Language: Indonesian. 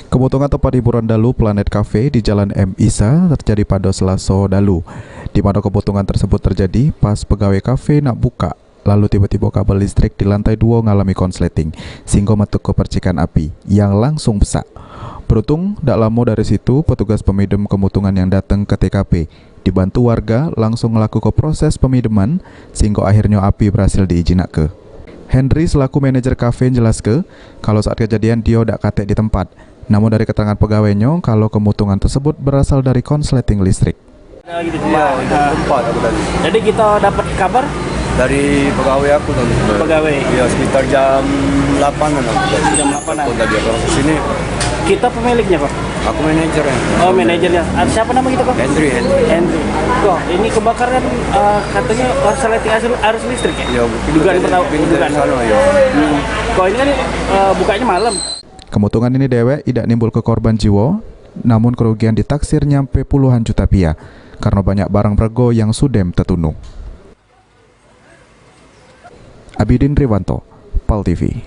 Kemutungan tempat hiburan dalu Planet Cafe di Jalan M. Isa terjadi pada Selasa dalu, di mana keputungan tersebut terjadi pas pegawai kafe nak buka. Lalu tiba-tiba kabel listrik di lantai 2 ngalami konsleting, sehingga metu ke percikan api yang langsung besar. Beruntung, tak lama dari situ petugas pemadam kemutungan yang datang ke TKP dibantu warga langsung melakukan proses pemadaman, sehingga akhirnya api berhasil diizinkan. Henry selaku manajer kafe jelaskan kalau saat kejadian dia tak katek di tempat. Namun dari keterangan pegawainya, kalau kemutungan tersebut berasal dari konsleting listrik. Gitu di tempat aku tadi. Jadi kita dapat kabar dari pegawai aku tadi. Pegawai. Ya sekitar jam 8-an aku tadi. Jam 8-an. Aku tadi aku ke sini. Kita pemiliknya kok. Aku manajernya. Oh, manajernya. Siapa nama kita kok? Henry. Kok ini kebakaran katanya konsleting arus listrik ya? Ya, dugaan sana ya. Kok ini kan bukanya malam. Kemutungan ini dewek tidak nimbul ke korban jiwa, namun kerugian ditaksir nyampe puluhan juta rupiah karena banyak barang berharga yang sudem tertunung. Abidin Riwanto, PAL TV.